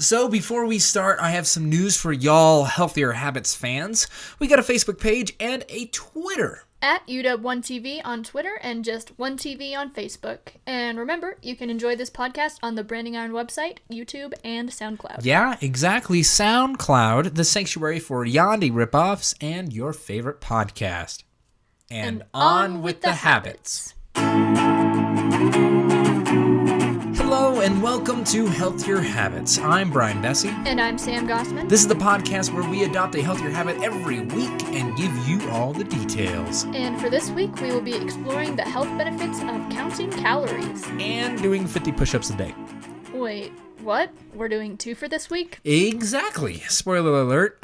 So before we start, I have some news for y'all Healthier Habits fans. We got a Facebook page and a Twitter. At UW1TV on Twitter and just OneTV on Facebook. And remember, you can enjoy this podcast on the Branding Iron website, YouTube, and SoundCloud. Yeah, exactly. SoundCloud, the sanctuary for Yandi ripoffs and your favorite podcast. And on with the habits. Hello and welcome to Healthier Habits. I'm Brian Bessey. And I'm Sam Gossman. This is the podcast where we adopt a healthier habit every week and give you all the details. And for this week, we will be exploring the health benefits of counting calories. And doing 50 push-ups a day. Wait, what? We're doing 2 for this week? Exactly. Spoiler alert.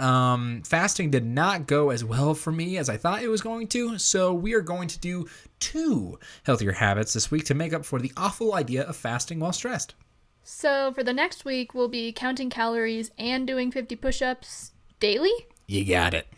Fasting did not go as well for me as I thought it was going to, so we are going to do 2 healthier habits this week to make up for the awful idea of fasting while stressed. So for the next week, we'll be counting calories and doing 50 push-ups daily? You got it.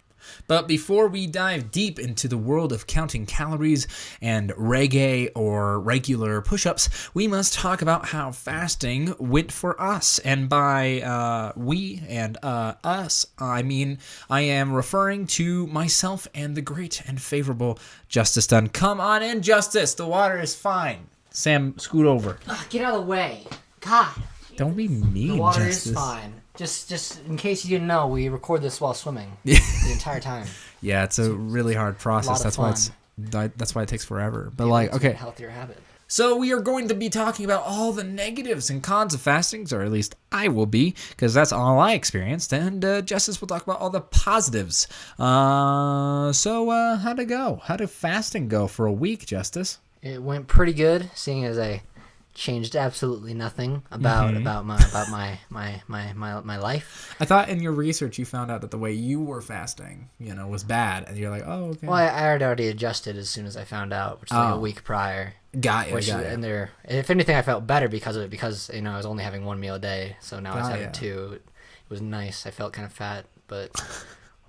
But before we dive deep into the world of counting calories and reggae or regular push-ups, we must talk about how fasting went for us. And by we and us, I mean I am referring to myself and the great and favorable Justice Dunn. Come on in, Justice. The water is fine. Sam, scoot over. Get out of the way. God. Don't be mean, The water Justice. is fine. Just in case you didn't know, we record this while swimming the entire time. Yeah, it's a really hard process. That's why That's why it takes forever. But it's okay. a healthier habit. So we are going to be talking about all the negatives and cons of fasting, or at least I will be, because that's all I experienced. And Justice will talk about all the positives. So how'd it go? How did fasting go for a week, Justice? It went pretty good, seeing as I changed absolutely nothing about my life. I thought in your research you found out that the way you were fasting, was bad, and you're like, oh, okay. Well, I had already adjusted as soon as I found out, which is like a week prior. Got you. And if anything, I felt better because of it, because I was only having 1 meal a day, so now I was having 2. It was nice. I felt kind of fat, but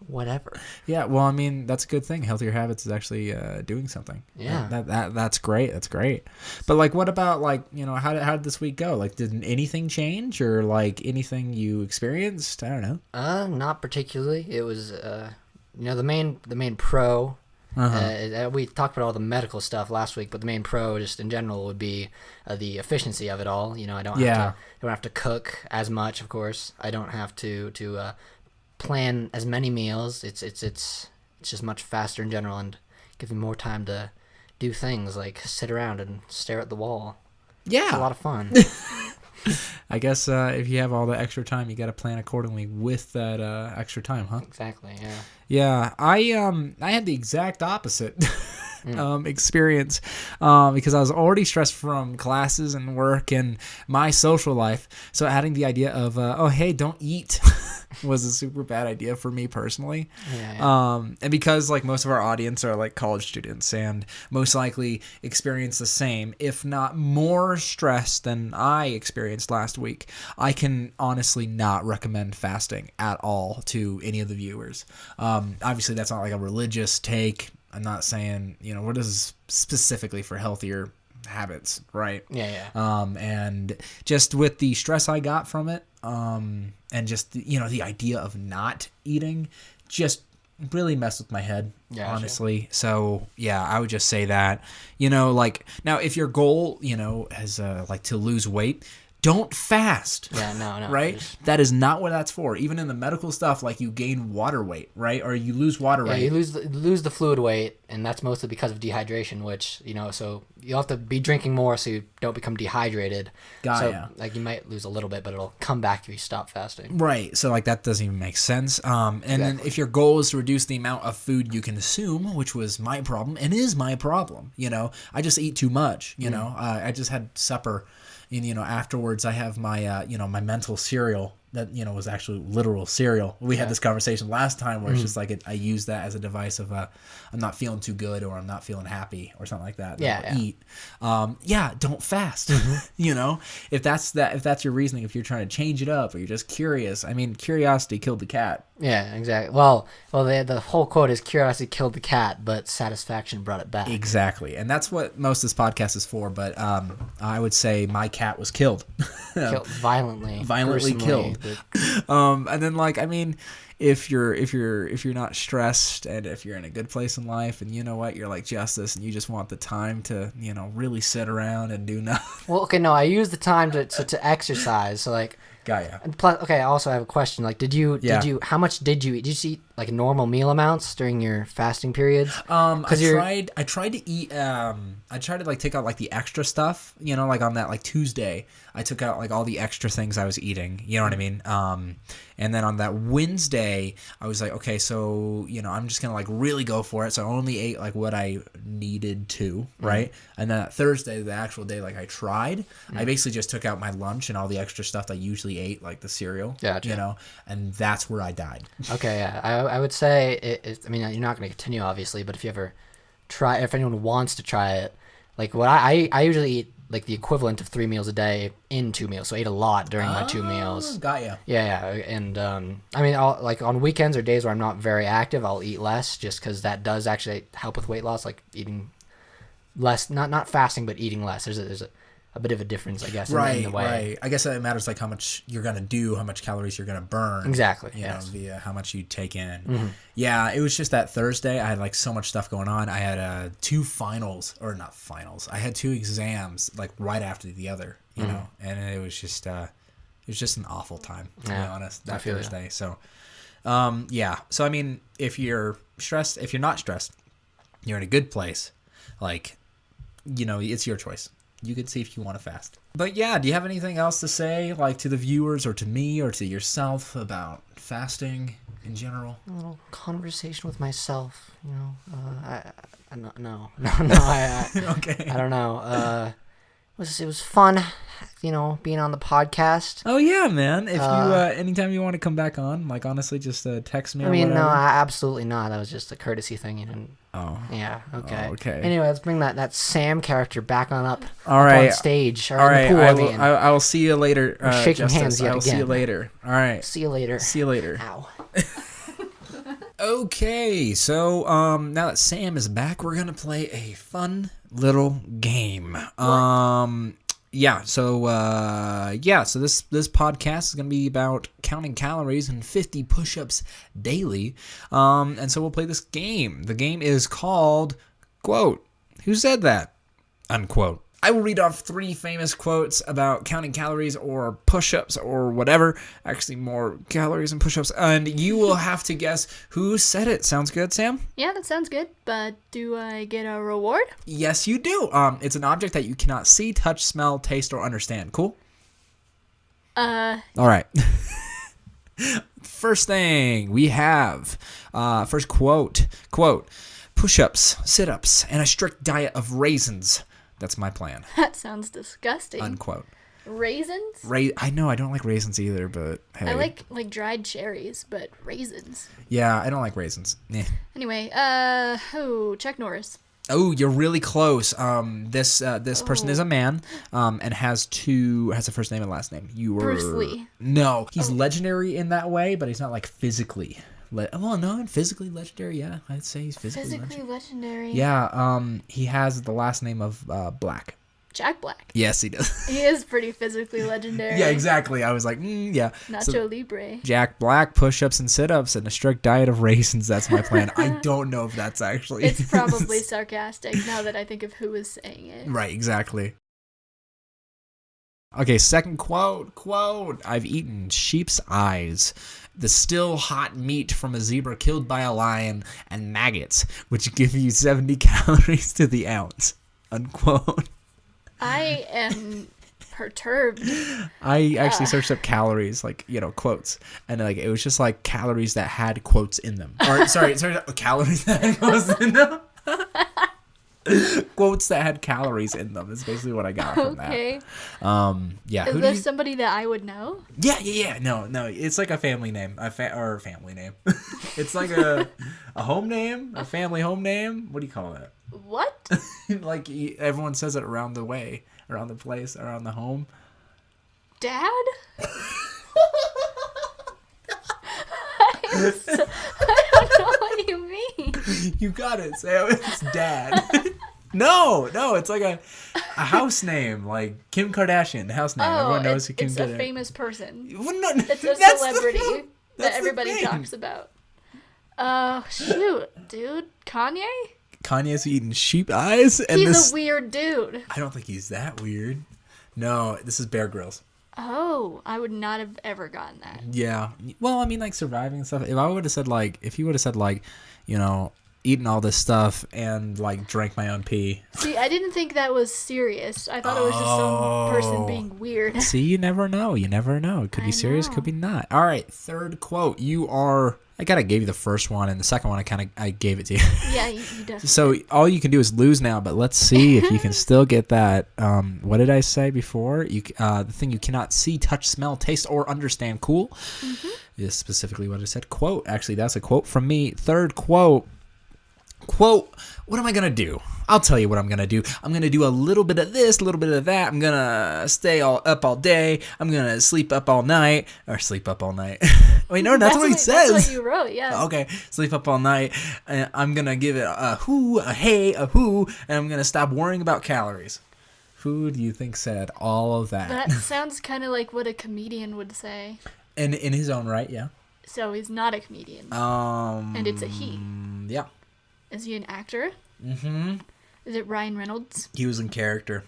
whatever. Yeah, well, I mean, that's a good thing. Healthier Habits is actually doing something. Yeah. That's great. That's great. But, what about, how did this week go? Did anything change or, anything you experienced? I don't know. Not particularly. It was, the main pro. We talked about all the medical stuff last week, but the main pro, just in general, would be the efficiency of it all. I don't have to cook as much. Of course, I don't have to plan as many meals. It's just much faster in general, and gives me more time to do things like sit around and stare at the wall. Yeah, it's a lot of fun. I guess if you have all the extra time, you got to plan accordingly with that extra time, huh? Exactly. Yeah. Yeah, I had the exact opposite experience because I was already stressed from classes and work and my social life. So adding the idea of oh hey, don't eat was a super bad idea for me personally. Yeah. And because most of our audience are college students and most likely experience the same, if not more stress than I experienced last week, I can honestly not recommend fasting at all to any of the viewers. Obviously that's not a religious take. I'm not saying, what is specifically for healthier habits, right? Yeah. And just with the stress I got from it, and just, the idea of not eating just really messed with my head, honestly. Sure. So, yeah, I would just say that, now if your goal, is to lose weight, don't fast. Yeah, no. Right? That is not what that's for. Even in the medical stuff, you gain water weight, right? Or you lose water weight. Yeah, you lose the fluid weight, and that's mostly because of dehydration, which, so you'll have to be drinking more so you don't become dehydrated. So, you might lose a little bit, but it'll come back if you stop fasting. Right. So, that doesn't even make sense. And then if your goal is to reduce the amount of food you consume, which was my problem and is my problem, I just eat too much, I just had supper. And, afterwards I have my, my mental cereal that, was actually literal cereal. We had this conversation last time where it's just I use that as a device of, I'm not feeling too good or I'm not feeling happy or something like that. Yeah. Eat. Don't fast, if that's your reasoning, if you're trying to change it up or you're just curious, I mean, curiosity killed the cat. Yeah, exactly. Well, the whole quote is curiosity killed the cat, but satisfaction brought it back. Exactly. And that's what most of this podcast is for. But I would say my cat was killed. Killed violently. Violently killed. And then, like, I mean, if you're not stressed and if you're in a good place in life and you know what, you're like Justice and you just want the time to, really sit around and do nothing. Well, okay, no, I use the time to exercise. So, like, got ya. and plus, okay, I also have a question. Like, how much did you eat? Did you eat like normal meal amounts during your fasting periods? I tried to eat. I tried to like take out like the extra stuff. Like on that like Tuesday, I took out like all the extra things I was eating. You know what I mean? And then on that Wednesday, I was like, okay, so I'm just gonna like really go for it. So I only ate like what I needed to, right? And then that Thursday, the actual day, like I tried. I basically just took out my lunch and all the extra stuff that I usually ate, like the cereal. Gotcha. And that's where I died. Okay, yeah, I would say I mean, you're not going to continue, obviously, but if you ever try, if anyone wants to try it, like what I usually eat like the equivalent of 3 meals a day in 2 meals, so I ate a lot during my 2 meals. Got ya. Yeah, and I mean, like on weekends or days where I'm not very active, I'll eat less, just because that does actually help with weight loss, like eating less, not fasting, but eating less. There's a bit of a difference, I guess, in the way. Right. I guess it matters like how much you're gonna do, how much calories you're gonna burn. Exactly. Via how much you take in. Yeah, it was just that Thursday. I had like so much stuff going on. I had 2 finals, or not finals. I had 2 exams like right after the other. And it was just an awful time to be honest. That Thursday. So, So I mean, if you're stressed, if you're not stressed, you're in a good place. Like, it's your choice. You can see if you want to fast. But yeah, do you have anything else to say, like to the viewers or to me or to yourself about fasting in general? A little conversation with myself, no. Okay. I don't know. It was fun, being on the podcast. Oh yeah, man. If you anytime you want to come back on, like honestly, just text me. I mean, no, absolutely not. That was just a courtesy thing. You didn't. Oh. Yeah. Okay. Oh, okay. Anyway, let's bring that Sam character back on up. All right. On stage. Or all in right. the pool, I will see you later. We're shaking Justice. hands yet I will again. see you later. All right. See you later. See you later. Ow. Okay, so now that Sam is back, we're gonna play a fun little game. So this podcast is gonna be about counting calories and 50 push-ups daily. And so we'll play this game. The game is called quote. Who said that? Unquote. I will read off 3 famous quotes about counting calories or push-ups or whatever. Actually, more calories and push-ups. And you will have to guess who said it. Sounds good, Sam? Yeah, that sounds good. But do I get a reward? Yes, you do. It's an object that you cannot see, touch, smell, taste, or understand. Cool? All right. First thing we have, first quote, push-ups, sit-ups, and a strict diet of raisins. That's my plan. That sounds disgusting. Unquote. Raisins? I know, I don't like raisins either, but hey. I like dried cherries, but raisins. Yeah, I don't like raisins. Anyway, Chuck Norris. Oh, you're really close. This person is a man, and has a first name and last name. Bruce Lee. No, he's legendary in that way, but he's not like physically. Physically legendary. Yeah, I'd say he's physically legendary. Yeah. He has the last name of Black. Jack Black. Yes, he does. He is pretty physically legendary. Yeah, exactly. I was like, yeah. Nacho Libre. Jack Black, push-ups and sit-ups, and a strict diet of raisins. That's my plan. I don't know if that's actually. It's probably sarcastic now that I think of who is saying it. Right, exactly. Okay, second quote. I've eaten sheep's eyes, the still hot meat from a zebra killed by a lion, and maggots, which give you 70 calories to the ounce. Unquote. I am perturbed. I actually searched up calories, like, quotes, and like it was just like calories that had quotes in them. Or sorry, calories that had quotes in them. Quotes that had calories in them is basically what I got from that. Okay. Yeah. Is there somebody that I would know? Yeah. No. It's like a family name, or a family name. It's like a home name, a family home name. What do you call that? What? Like everyone says it around the place, around the home. Dad? I don't know what you mean. You got it, Sam. It's Dad. No, it's like a house name, like Kim Kardashian house name. Everyone knows who Kim It's Kardashian. a famous person. Well, no, It's a that's celebrity the that everybody talks about. Shoot, dude. Kanye? Kanye's eating sheep eyes, and He's a weird dude. I don't think he's that weird. No, this is Bear Grylls. Oh, I would not have ever gotten that. Yeah. Well, I mean, like surviving and stuff. If he would have said like, you know, eating all this stuff and like drank my own pee. See, I didn't think that was serious. I thought it was just some person being weird. See, you never know. It could be serious, could be not. All right, third quote. I kind of gave you the first one, and the second one I gave it to you. Yeah, you definitely. So all you can do is lose now, but let's see if you can still get that. What did I say before? The thing you cannot see, touch, smell, taste, or understand. Cool. Is specifically what I said. Quote. Actually, that's a quote from me. Third quote. Quote, what am I going to do? I'll tell you what I'm going to do. I'm going to do a little bit of this, a little bit of that. I'm going to stay up all day. I'm going to sleep up all night. Or sleep up all night. Wait, no, that's what he says. That's what you wrote, yeah. Okay, sleep up all night. And I'm going to give it a who, a hey, a who, and I'm going to stop worrying about calories. Who do you think said all of that? That sounds kind of like what a comedian would say. And in his own right, yeah. So he's not a comedian. And it's a he. Yeah. Is he an actor? Mm-hmm. Is it Ryan Reynolds? He was in character.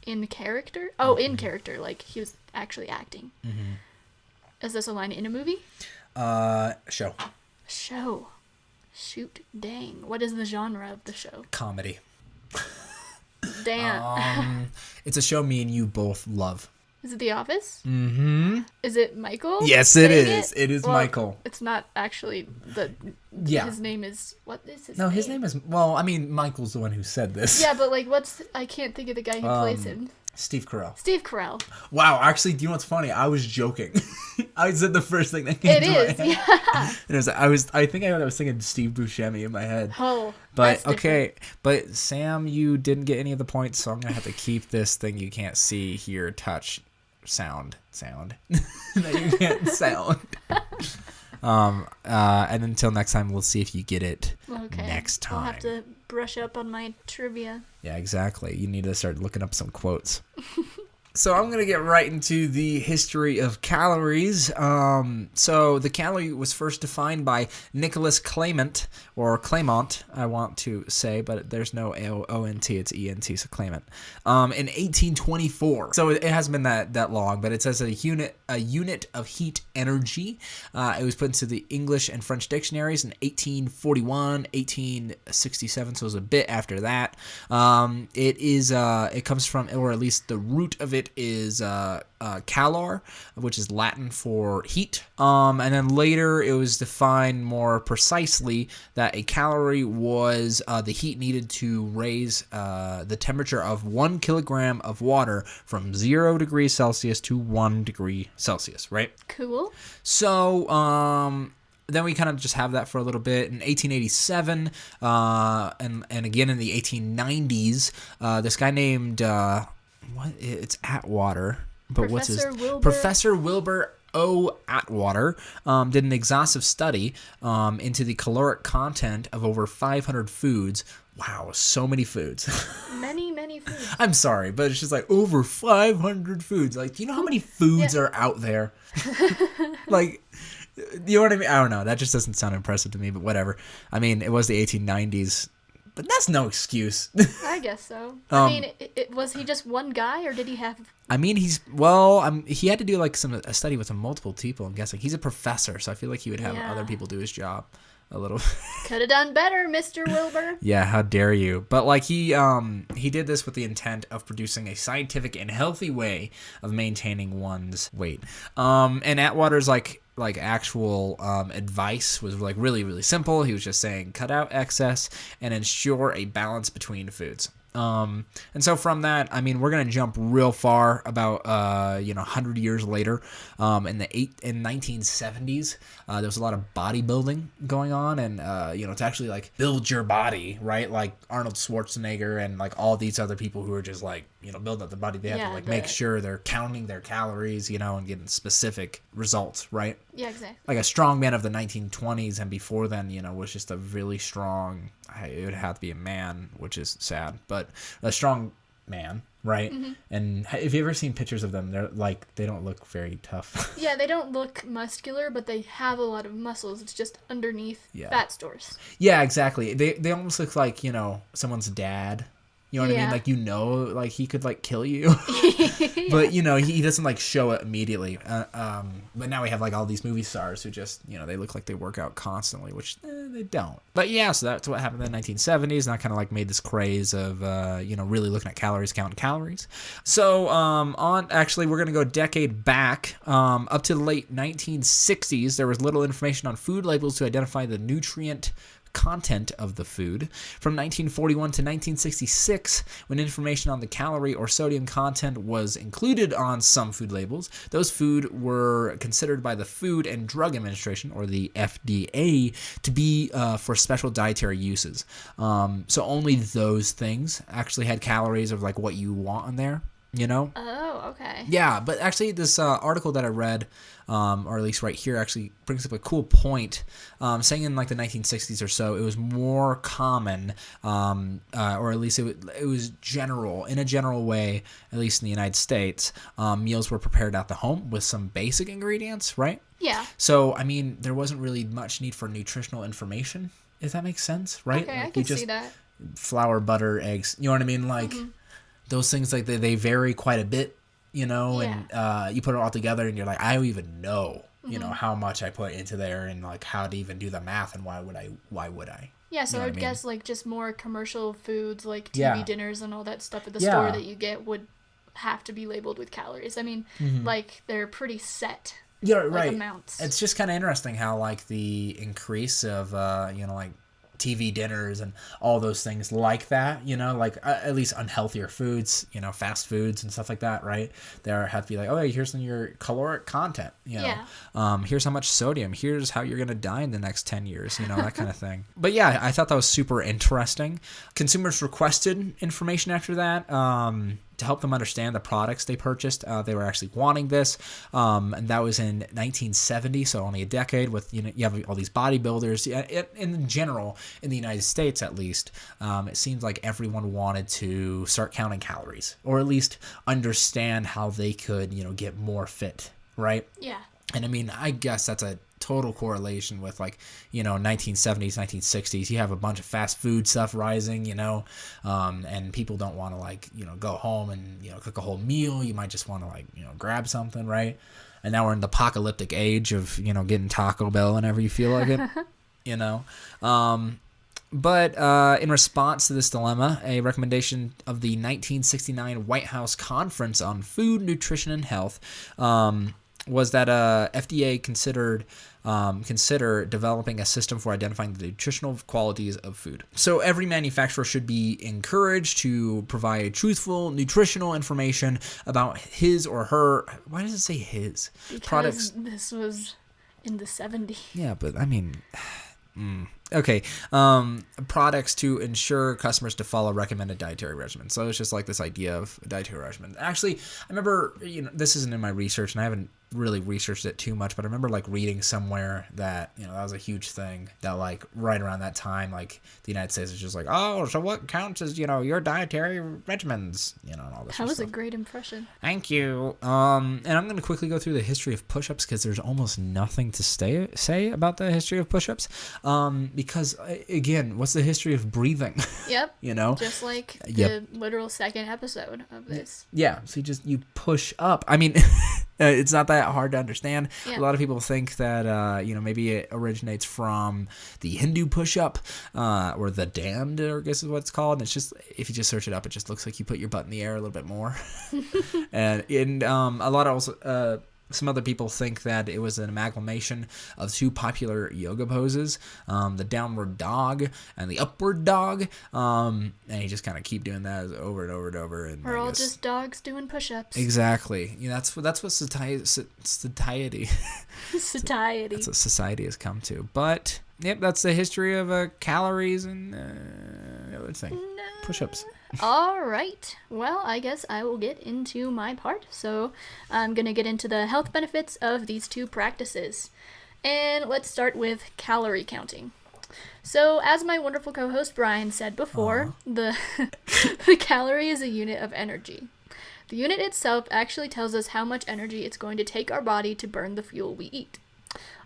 In character? Oh, in character. Like, he was actually acting. Mm-hmm. Is this a line in a movie? Show. Show. Shoot, dang. What is the genre of the show? Comedy. Damn. It's a show me and you both love. Is it The Office? Mm-hmm. Is it Michael? Yes, it is. It is Michael. It's not actually the... Yeah. His name is... What is his No, name? his name is... Well, I mean, Michael's the one who said this. Yeah, but, like, what's... I can't think of the guy who plays him. Steve Carell. Steve Carell. Wow, actually, do you know what's funny? I was joking. I said the first thing that came to my head. Yeah. And I think I was thinking Steve Buscemi in my head. Oh, but that's okay. different. But Sam, you didn't get any of the points, so I'm gonna have to keep this thing you can't see, hear, touch, sound that you can't sound. And until next time, we'll see if you get it. Okay. Next time. I'll have to brush up on my trivia. Yeah, exactly. You need to start looking up some quotes. So I'm going to get right into the history of calories. So the calorie was first defined by Nicholas Clement, or Clement, I want to say, but there's no O-N-T, it's E-N-T, so Clement, in 1824. So it hasn't been that long, but it says a unit of heat energy. It was put into the English and French dictionaries in 1841, 1867, so it was a bit after that. It comes from, or at least the root of it is calor, which is Latin for heat. And then later it was defined more precisely that a calorie was the heat needed to raise the temperature of 1 kilogram of water from 0 degrees Celsius to 1 degree Celsius, right? Cool. So, then we kind of just have that for a little bit. In 1887, and again in the 1890s, this guy named... it's Atwater, but Professor Wilbur O. Atwater did an exhaustive study into the caloric content of over 500 foods. Wow, so many foods. Many foods. I'm sorry, but it's just like over 500 foods. Like, do you know how many foods are out there? Like, you know what I mean? I don't know. That just doesn't sound impressive to me, but whatever. I mean, it was the 1890s. But that's no excuse. I guess so. I mean, was he just one guy, or did he have... I mean, he had to do like a study with multiple people, I'm guessing. He's a professor, so I feel like he would have other people do his job a little. Could have done better, Mr. Wilbur. Yeah, how dare you. But like he did this with the intent of producing a scientific and healthy way of maintaining one's weight. And Atwater's like actual advice was like really, really simple. He was just saying cut out excess and ensure a balance between foods. And so from that, I mean, we're going to jump real far about, 100 years later, in the 1970s, there was a lot of bodybuilding going on, and, to actually like build your body, right? Like Arnold Schwarzenegger and like all these other people who are just like, building up their body. They have to like make sure they're counting their calories, and getting specific results, right? Yeah, exactly. Like a strong man of the 1920s and before then, was just a really strong, it would have to be a man, which is sad, but a strong man, right? Mm-hmm. And have you ever seen pictures of them? They're like, they don't look very tough. Yeah, they don't look muscular, but they have a lot of muscles. It's just underneath fat stores. Yeah, exactly. They almost look like, someone's dad. You know what I mean? Like, like he could like kill you, but he doesn't like show it immediately. But now we have like all these movie stars who just, they look like they work out constantly, which they don't. But yeah, so that's what happened in the 1970s. And that kind of like made this craze of, really looking at calories, counting calories. So, actually we're going to go a decade back, up to the late 1960s. There was little information on food labels to identify the nutrient content of the food. From 1941 to 1966, when information on the calorie or sodium content was included on some food labels, those food were considered by the Food and Drug Administration, or the FDA, to be for special dietary uses. So only those things actually had calories of like what you want on there. Oh, okay. Yeah, but actually this article that I read, or at least right here, actually brings up a cool point, saying in like the 1960s or so, it was more common, or at least it was general, in a general way, at least in the United States, meals were prepared at the home with some basic ingredients, right? Yeah. So, I mean, there wasn't really much need for nutritional information, if that makes sense, right? Okay, like I can see that. Flour, butter, eggs, you know what I mean? Like, those things, like, they vary quite a bit, and you put it all together and you're like, I don't even know, how much I put into there and like how to even do the math and why would I? Yeah, so I would guess like just more commercial foods like TV dinners and all that stuff at the store that you get would have to be labeled with calories. I mean, like they're pretty set. Yeah, right. Amounts. It's just kind of interesting how like the increase of like TV dinners and all those things like that, like at least unhealthier foods, fast foods and stuff like that, right? There have to be like, oh, here's your caloric content, here's how much sodium, here's how you're going to die in the next 10 years, that kind of thing. But yeah, I thought that was super interesting. Consumers requested information after that, to help them understand the products they purchased. They were actually wanting this, and that was in 1970, so only a decade. With you have all these bodybuilders. In general, in the United States at least, it seems like everyone wanted to start counting calories, or at least understand how they could get more fit, right? Yeah. And I mean, I guess that's a total correlation with like 1970s, 1960s. You have a bunch of fast food stuff rising, and people don't want to like go home and cook a whole meal. You might just want to like grab something, right? And now we're in the apocalyptic age of getting Taco Bell whenever you feel like it. But in response to this dilemma, a recommendation of the 1969 White House Conference on Food, Nutrition, and Health was that FDA consider developing a system for identifying the nutritional qualities of food. So every manufacturer should be encouraged to provide truthful nutritional information about his or her, why does it say his? Because products. This was in the 70s. Yeah, but I mean... Okay. Products to ensure customers to follow recommended dietary regimen. So it's just like this idea of a dietary regimen. Actually, I remember, this isn't in my research and I haven't really researched it too much, but I remember like reading somewhere that, that was a huge thing that like right around that time, like the United States is just like, oh, so what counts as, your dietary regimens, and all this That was stuff. a great impression. Thank you. And I'm going to quickly go through the history of push-ups because there's almost nothing to say about the history of push-ups. Because again, what's the history of breathing? Yep. Just like the literal second episode of this. Yeah. So you push up. I mean, it's not that hard to understand. Yeah. A lot of people think that, maybe it originates from the Hindu push-up, or the dand, I guess is what it's called. And it's just, if you just search it up, it just looks like you put your butt in the air a little bit more. and a lot of also, Some other people think that it was an amalgamation of two popular yoga poses, the downward dog and the upward dog. And you just kind of keep doing that over and over and over. And we're all just dogs doing push-ups. Exactly. That's what satiety. Satiety. That's what society has come to. But yep, that's the history of calories and the other thing. No. Push-ups. All right. Well, I guess I will get into my part. So I'm going to get into the health benefits of these two practices. And let's start with calorie counting. So as my wonderful co-host Brian said before, the calorie is a unit of energy. The unit itself actually tells us how much energy it's going to take our body to burn the fuel we eat.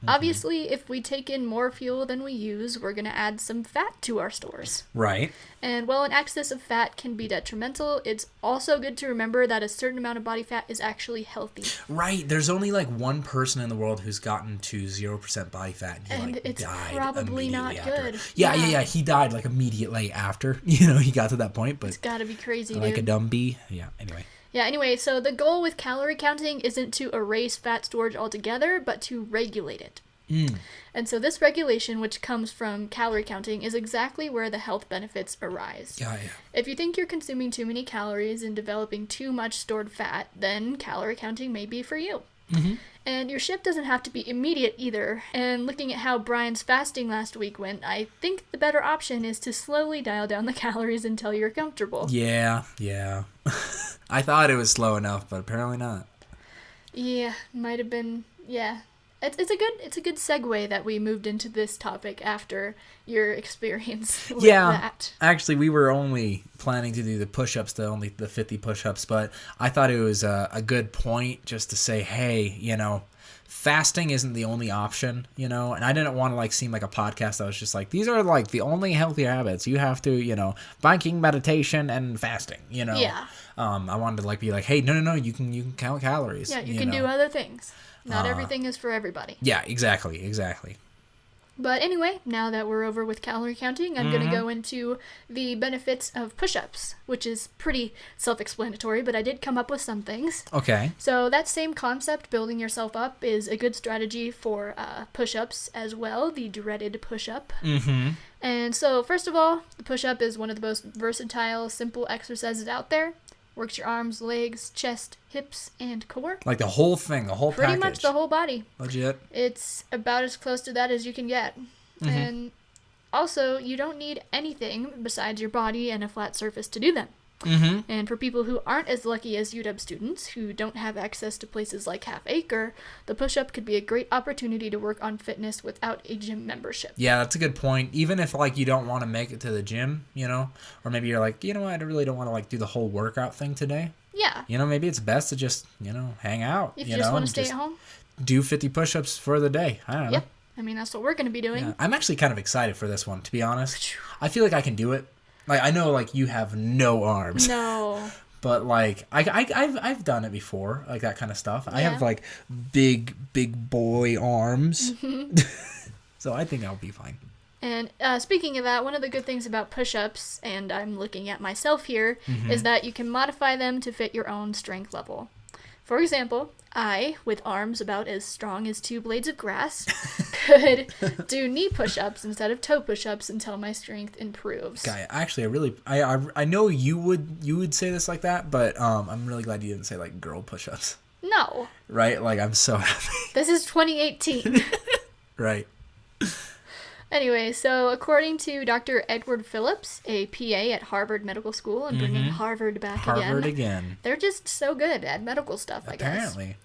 Obviously, if we take in more fuel than we use, we're going to add some fat to our stores. Right. And while an excess of fat can be detrimental, it's also good to remember that a certain amount of body fat is actually healthy. Right. There's only like one person in the world who's gotten to 0% body fat, and he it's died probably not after. Good. Yeah. He died like immediately after. He got to that point, but it's got to be crazy, like dude. a dumb bee. Yeah. Anyway, so the goal with calorie counting isn't to erase fat storage altogether, but to regulate it. And so this regulation, which comes from calorie counting, is exactly where the health benefits arise. Yeah. If you think you're consuming too many calories and developing too much stored fat, then calorie counting may be for you. And your shift doesn't have to be immediate either. And looking at how Brian's fasting last week went, I think the better option is to slowly dial down the calories until you're comfortable. Yeah. I thought it was slow enough, but apparently not. Yeah, might have been. Yeah. It's a good segue that we moved into this topic after your experience with that. Actually, we were only planning to do the push-ups, the 50 push-ups, but I thought it was a good point just to say, hey, fasting isn't the only option, and I didn't want to seem like a podcast that was just like, these are the only healthy habits. You have to, biking, meditation, and fasting, Yeah. I wanted to be like, hey, no, you can count calories. Yeah, you can do other things. Not everything is for everybody. Yeah, exactly. But anyway, now that we're over with calorie counting, I'm going to go into the benefits of push-ups, which is pretty self-explanatory, but I did come up with some things. Okay. So that same concept, building yourself up, is a good strategy for push-ups as well, the dreaded push-up. And so, first of all, the push-up is one of the most versatile, simple exercises out there. Works your arms, legs, chest, hips, and core. Like the whole thing, the whole package. Pretty much the whole body. Legit. It's about as close to that as you can get. And also, you don't need anything besides your body and a flat surface to do them. And for people who aren't as lucky as UW students, who don't have access to places like Half Acre, the push-up could be a great opportunity to work on fitness without a gym membership. Yeah, that's a good point. Even if you don't want to make it to the gym, or maybe you're like, I really don't want to do the whole workout thing today. Yeah. Maybe it's best to just, hang out. If you just want to stay at home. Do 50 push-ups for the day. I don't know. Yep. I mean, that's what we're going to be doing. Yeah. I'm actually kind of excited for this one, to be honest. I feel like I can do it. I know, you have no arms. No. But, I've done it before, that kind of stuff. Yeah. I have, big boy arms. So I think I'll be fine. And speaking of that, one of the good things about push-ups, and I'm looking at myself here, is that you can modify them to fit your own strength level. For example, I, with arms about as strong as 2 blades of grass, could do knee push-ups instead of toe push-ups until my strength improves. Guy, actually, I know you would say this like that, but I'm really glad you didn't say girl push-ups. No. Right? I'm so happy. This is 2018. Right. Anyway, so according to Dr. Edward Phillips, a PA at Harvard Medical School, and bringing Harvard back Harvard again. They're just so good at medical stuff, I guess. Apparently.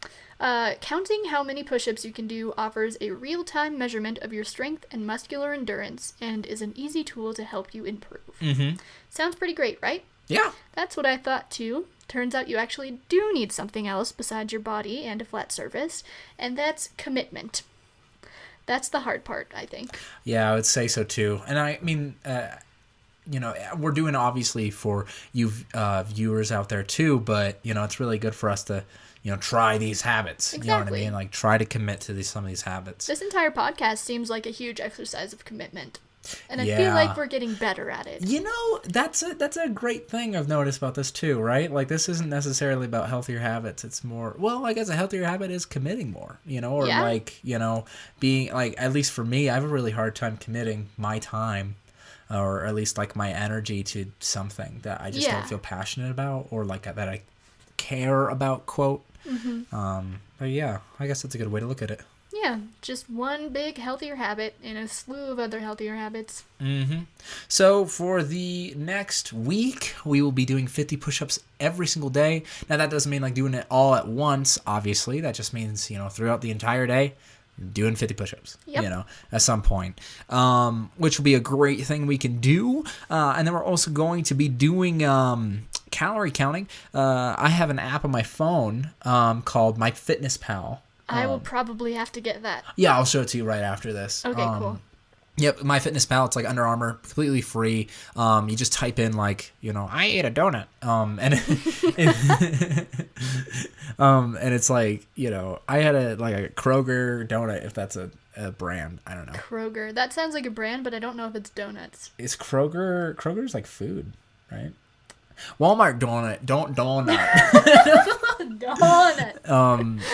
Counting how many push-ups you can do offers a real-time measurement of your strength and muscular endurance, and is an easy tool to help you improve. Sounds pretty great, right? Yeah. That's what I thought, too. Turns out you actually do need something else besides your body and a flat surface, and that's commitment. That's the hard part, I think. Yeah, I would say so too. And I mean, we're doing obviously for you viewers out there too, but it's really good for us to, try these habits. Exactly. You know what I mean? Try to commit to some of these habits. This entire podcast seems like a huge exercise of commitment. And I feel like we're getting better at it. You know, that's a great thing I've noticed about this too, right? Like, this isn't necessarily about healthier habits. It's more, well, I guess a healthier habit is committing more, you know, or like, you know, being like, at least for me, I have a really hard time committing my time, or at least like my energy to something that I just don't feel passionate about, or like that I care about, quote. But yeah, I guess that's a good way to look at it. Yeah, just one big healthier habit and a slew of other healthier habits. So for the next week, we will be doing 50 push-ups every single day. Now, that doesn't mean like doing it all at once, obviously. That just means, you know, throughout the entire day, doing 50 push-ups, you know, at some point, which will be a great thing we can do. And then we're also going to be doing calorie counting. I have an app on my phone called MyFitnessPal. I will probably have to get that. Yeah, I'll show it to you right after this. Okay, cool. Yep, MyFitnessPal, it's like Under Armour, completely free. You just type in like, you know, I ate a donut, and it's like, you know, I had a Kroger donut, if that's a brand. I don't know. Kroger. That sounds like a brand, but I don't know if it's donuts. Is Kroger's like food, right? Walmart donut, donut. Donut.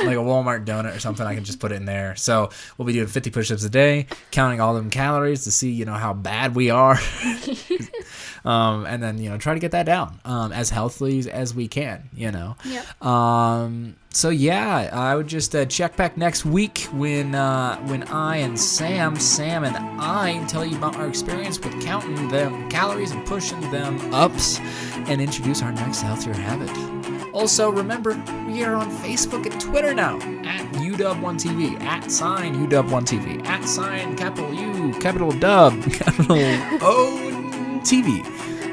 Like a Walmart donut or something. I can just put it in there. So we'll be doing 50 push-ups a day, counting all them calories to see, you know, how bad we are. And then, you know, try to get that down as healthily as we can, you know. Yep. So yeah, I would just check back next week when I and Sam and I tell you about our experience with counting them calories and pushing them ups, and introduce our next healthier habit. Also, remember, we are on Facebook and Twitter now, at UW1TV, at UW1TV, at capital U, capital Dub, capital O, TV,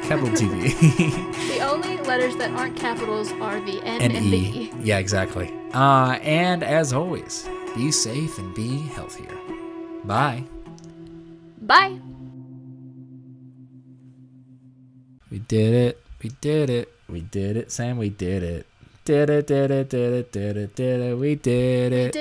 capital TV. The only letters that aren't capitals are the N and the E. Yeah, exactly. And as always, be safe and be healthier. Bye. Bye. We did it. We did it. We did it, Sam. We did it. Did it. We did it. We did it.